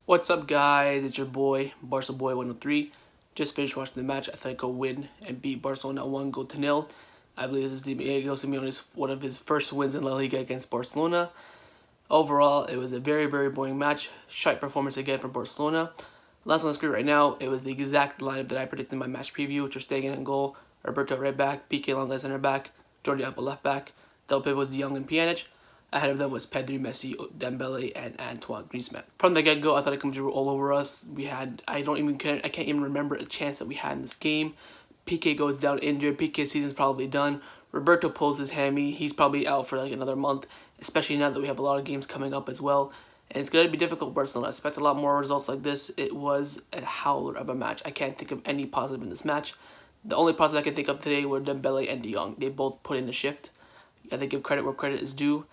What's up, guys? It's your boy, Barca Boy 103. Just finished watching the match. Atletico win and beat Barcelona 1-0. I believe this is Diego Simeone's one of his first wins in La Liga against Barcelona. Overall, it was a very boring match. Shite performance again from Barcelona. Last on the screen right now, it was the exact lineup that I predicted in my match preview, which was Stegen in goal, Roberto right back, Pique and center back, Alba left back. Del Pivo was Jong and Dembele. Ahead of them was Pedri, Messi, Dembele, and Antoine Griezmann. From the get-go, I thought it could were all over us. I can't even remember a chance that we had in this game. Pique goes down injured. Pique's season's probably done. Roberto pulls his hammy. He's probably out for like another month, especially now that we have a lot of games coming up as well. And it's going to be difficult for Barcelona. I expect a lot more results like this. It was a howler of a match. I can't think of any positive in this match. The only positive I can think of today were Dembele and De Jong. They both put in the shift. You got to give credit where credit is due.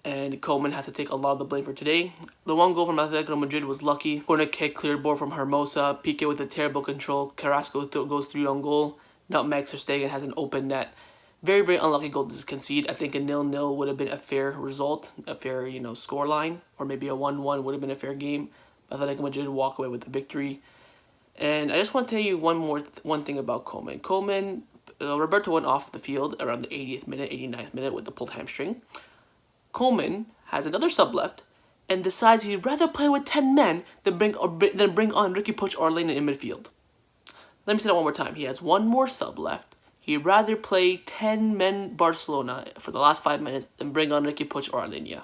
And Koeman has to take a lot of the blame for today. The one goal from Atletico Madrid was lucky. Corner kick, cleared ball from Hermosa. Pique with a terrible control. Carrasco goes through on goal. Nutmeg Ter Stegen has an open net. Very unlucky goal to concede. I think a 0-0 would have been a fair result, a fair score line, or maybe a 1-1 would have been a fair game. Atletico Madrid walk away with the victory. And I just want to tell you one thing about Koeman. Roberto went off the field around the 80th minute, 89th minute with the pulled hamstring. Koeman has another sub left and decides he'd rather play with 10 men than bring on Ricky Puig or Lane in midfield. Let me say that one more time. He has one more sub left. He'd rather play 10 men Barcelona for the last 5 minutes than bring on Ricky Puig or Arlenia.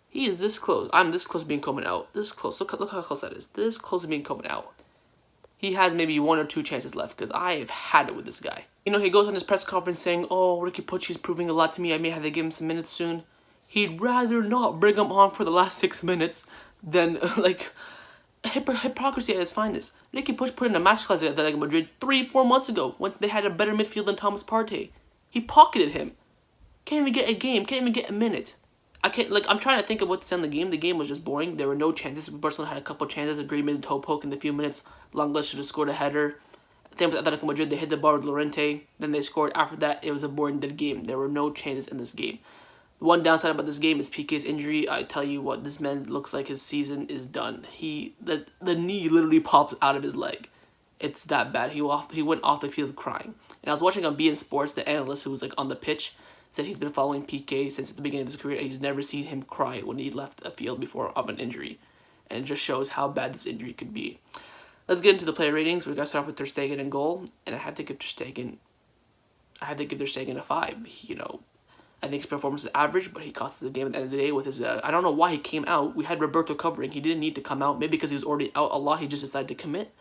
He is this close. I'm this close to being Koeman out. This close. Look how close that is. This close to being Koeman out. He has maybe 1 or 2 chances left because I have had it with this guy. He goes on his press conference saying, "Oh, Ricky Puig is proving a lot to me. I may have to give him some minutes soon." He'd rather not bring him on for the last 6 minutes than, hypocrisy at its finest. Ricky Puig put in a masterclass at Atletico Madrid 3-4 months ago when they had a better midfield than Thomas Partey. He pocketed him. Can't even get a game. Can't even get a minute. I'm trying to think of what to say on the game. The game was just boring. There were no chances. Barcelona had a couple chances. A Griezmann toe poke in the few minutes. Longlet should have scored a header. Same with Atletico Madrid. They hit the bar with Llorente. Then they scored. After that, it was a boring dead game. There were no chances in this game. The one downside about this game is Pique's injury. I tell you what, this man looks like his season is done. The knee literally popped out of his leg. It's that bad. He went off the field crying. And I was watching on beIN Sports, the analyst who was on the pitch said he's been following Pique since the beginning of his career, and he's never seen him cry when he left the field before of an injury. And it just shows how bad this injury could be. Let's get into the player ratings. We got to start off with Ter Stegen in goal, and I have to give Ter Stegen a 5. I think his performance is average, but he cost us the game at the end of the day with his. I don't know why he came out. We had Roberto covering. He didn't need to come out. Maybe because he was already out a lot, he just decided to commit.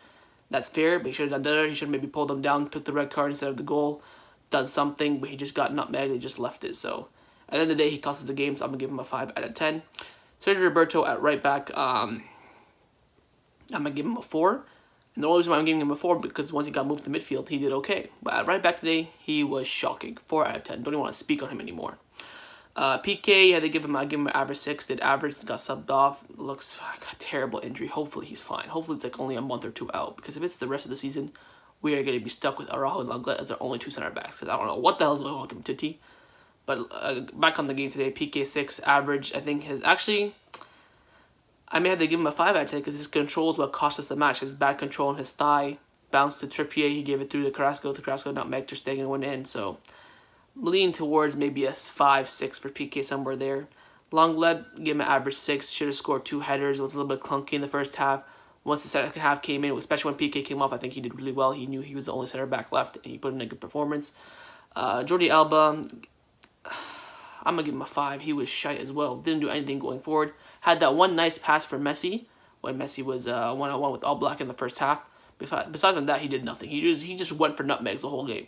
That's fair, but he should have done better. He should have maybe pulled him down, took the red card instead of the goal, done something, but he just got nutmegged and just left it. So at the end of the day, he cost us the game, so I'm going to give him a 5 out of 10. Sergio Roberto at right back, I'm going to give him a 4. And the only reason why I'm giving him a 4 because once he got moved to midfield, he did okay. But at right back today, he was shocking. 4 out of 10. Don't even want to speak on him anymore. Pique, I give him an average 6. Did average, got subbed off. Looks like a terrible injury. Hopefully he's fine. Hopefully it's only a month or 2 out. Because if it's the rest of the season, we are going to be stuck with Araujo and Lenglet as our only 2 center backs. Because I don't know what the hell is going on with them, Titi. But back on the game today, Pique 6, average. I think I may have to give him a 5 out of 10 because his control is what cost us the match. His bad control on his thigh bounced to Trippier. He gave it through to Carrasco. Carrasco nutmeg Ter Stegen went in. So lean towards maybe a 5-6 for Pique, somewhere there. Lenglet, give him an average 6. Should have scored 2 headers. It was a little bit clunky in the first half. Once the second half came in, especially when Pique came off, I think he did really well. He knew he was the only center back left, and he put in a good performance. Jordi Alba, I'm going to give him a 5. He was shite as well. Didn't do anything going forward. Had that one nice pass for Messi when Messi was one-on-one with Oblak in the first half. Besides that, he did nothing. He just went for nutmegs the whole game.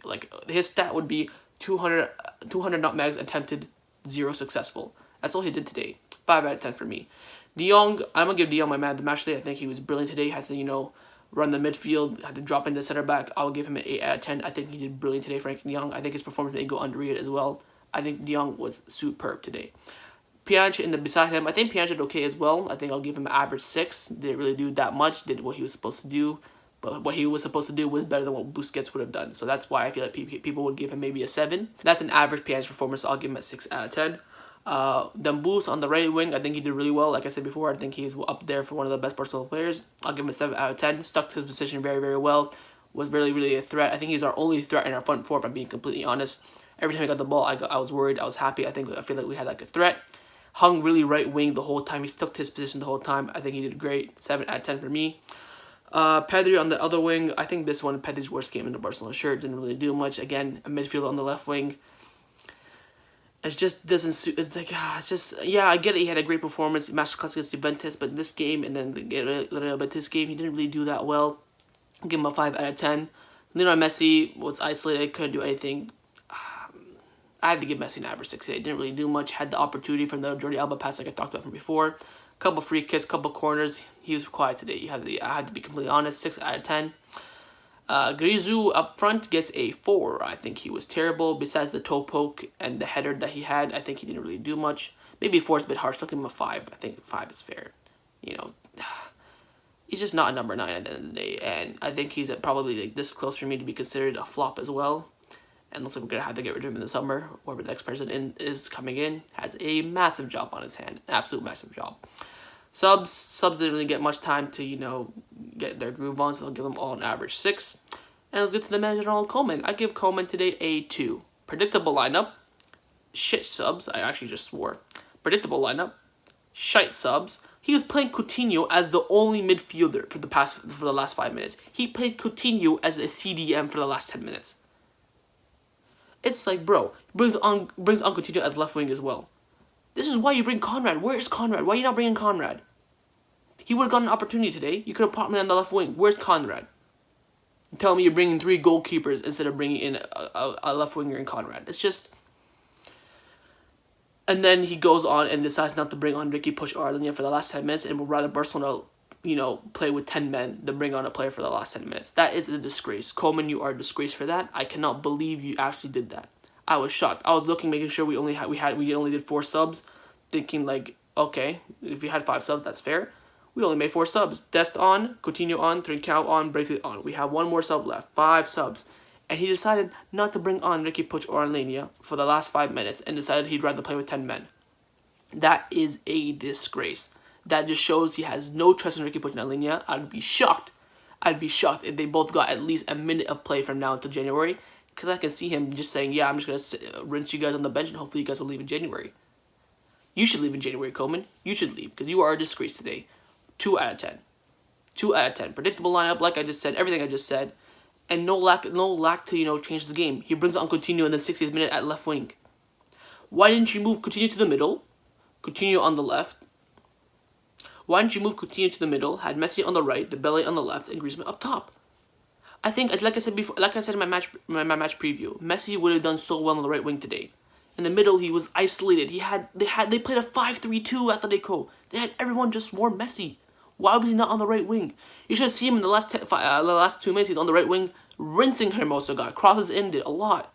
His stat would be 200 nutmegs attempted, 0 successful. That's all he did today. 5 out of 10 for me. De Jong, I'm going to give De Jong my man of the match today. I think he was brilliant today. Had to, run the midfield, had to drop into center back. I'll give him an 8 out of 10. I think he did brilliant today, Frank De Jong. I think his performance may go underrated as well. I think De Jong was superb today. Pjanic beside him, I think Pjanic did okay as well. I think I'll give him an average 6. Didn't really do that much. Did what he was supposed to do. But what he was supposed to do was better than what Busquets would have done. So that's why I feel like people would give him maybe a 7. That's an average Pjanic performance, so I'll give him a 6 out of 10. Dembele on the right wing, I think he did really well. Like I said before, I think he's up there for one of the best Barcelona players. I'll give him a 7 out of 10. Stuck to his position very, very well. Was really a threat. I think he's our only threat in our front four, if I'm being completely honest. Every time he got the ball, I was worried. I was happy. I feel like we had like a threat. Hung really right wing the whole time. He stuck to his position the whole time. I think he did great. 7 out of 10 for me. Pedri on the other wing. I think this one, Pedri's worst game in the Barcelona shirt. Didn't really do much. Again, a midfielder on the left wing. It just doesn't suit. It's like, it's just, yeah, I get it. He had a great performance, masterclass against Juventus, but this game and then the Betis game, he didn't really do that well. I'll give him a 5 out of 10. Lionel Messi was isolated, couldn't do anything. I had to give Messi an average 6. He didn't really do much. Had the opportunity from the Jordi Alba pass like I talked about from before. Couple free kicks, couple corners. He was quiet today. I had to be completely honest. 6 out of 10. Griezmann up front gets a 4. I think he was terrible. Besides the toe poke and the header that he had, I think he didn't really do much. Maybe 4 is a bit harsh. I'll give him a 5. I think 5 is fair. You know, he's just not a number 9 at the end of the day. And I think he's probably like this close for me to be considered a flop as well. And looks like we're going to have to get rid of him in the summer. Whoever the next president is coming in has a massive job on his hand. An absolute massive job. Subs didn't really get much time to, you know, get their groove on, so I'll give them all an average 6. And let's get to the manager, Koeman. I give Koeman today a 2. Predictable lineup. Shit subs. I actually just swore. Predictable lineup. Shite subs. He was playing Coutinho as the only midfielder for the last 5 minutes. He played Coutinho as a CDM for the last 10 minutes. It's like, bro, brings on Coutinho at left wing as well. This is why you bring Conrad. Where is Conrad? Why are you not bringing Conrad? He would have gotten an opportunity today. You could have put him on the left wing. Where's Conrad? You tell me you're bringing 3 goalkeepers instead of bringing in a left winger in Conrad. It's just... And then he goes on and decides not to bring on Ricky Push or Arlenia for the last 10 minutes and would rather Barcelona, you know, play with 10 men than bring on a player for the last 10 minutes. That is a disgrace. Koeman, you are a disgrace for that. I cannot believe you actually did that. I was shocked. I was looking, making sure we only did 4 subs, thinking like, okay, if we had 5 subs, that's fair. We only made 4 subs. Dest on, Coutinho on, Trincao on, Braithwaite on. We have 1 more sub left. 5 subs. And he decided not to bring on Ricky Puig or Arlenia for the last 5 minutes and decided he'd rather play with 10 men. That is a disgrace. That just shows he has no trust in Ricky Puig and Arlenia. I'd be shocked. I'd be shocked if they both got at least a minute of play from now until January. Because I can see him just saying, yeah, I'm just going to rinse you guys on the bench and hopefully you guys will leave in January. You should leave in January, Koeman. You should leave because you are a disgrace today. 2 out of 10. 2 out of 10. Predictable lineup, like I just said, everything I just said. And no lack to, you know, change the game. He brings on Coutinho in the 60th minute at left wing. Why didn't you move Coutinho to the middle? Coutinho on the left. Why didn't you move Coutinho to the middle? Had Messi on the right, Dembele on the left, and Griezmann up top. I think, like I said before, like I said in my match preview, Messi would have done so well on the right wing today. In the middle, he was isolated. They played a 5-3-2 Atletico. They had everyone just more Messi. Why was he not on the right wing? You should see him in the last 2 minutes. He's on the right wing, rinsing Hermoso guy. Crosses in, did a lot.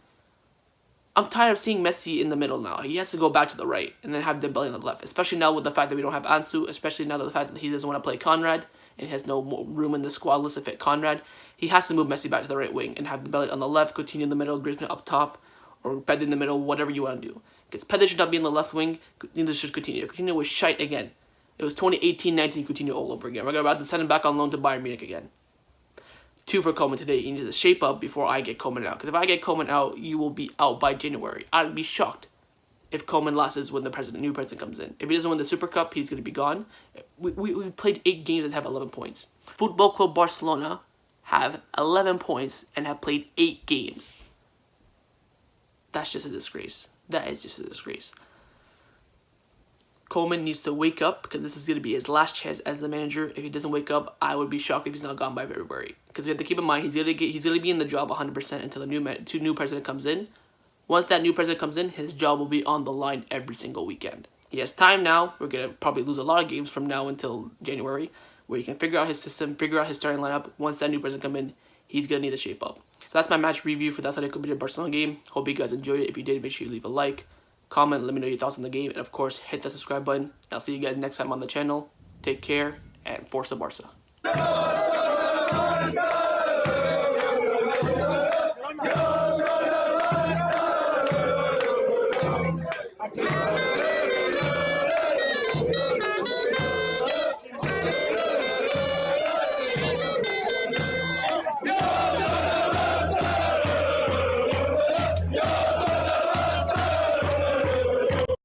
I'm tired of seeing Messi in the middle now. He has to go back to the right and then have Dembele on the left. Especially now with the fact that we don't have Ansu. Especially now with the fact that he doesn't want to play Conrad and he has no more room in the squad list to fit Conrad. He has to move Messi back to the right wing and have Dembele on the left, Coutinho in the middle, Griezmann up top, or Pedri in the middle, whatever you want to do. Because Pedri should not be in the left wing. Neither should Coutinho. Coutinho was shite again. It was 2018-19 Coutinho all over again. We're about to send him back on loan to Bayern Munich again. 2 for Koeman today. He needs to shape up before I get Koeman out. Because if I get Koeman out, you will be out by January. I'd be shocked if Koeman loses when the new president comes in. If he doesn't win the Super Cup, he's going to be gone. We played 8 games that have 11 points. Football Club Barcelona have 11 points and have played 8 games. That's just a disgrace. That is just a disgrace. Koeman needs to wake up because this is going to be his last chance as the manager. If he doesn't wake up, I would be shocked if he's not gone by February. Because we have to keep in mind he's going to be in the job 100% until the new president comes in. Once that new president comes in, his job will be on the line every single weekend. He has time now. We're going to probably lose a lot of games from now until January, where he can figure out his system, figure out his starting lineup. Once that new president comes in, he's going to need to shape up. So that's my match review for the Atletico Madrid Barcelona game. Hope you guys enjoyed it. If you did, make sure you leave a like. Comment, let me know your thoughts on the game, and of course, hit the subscribe button. And I'll see you guys next time on the channel. Take care, and Forza Barca. Go!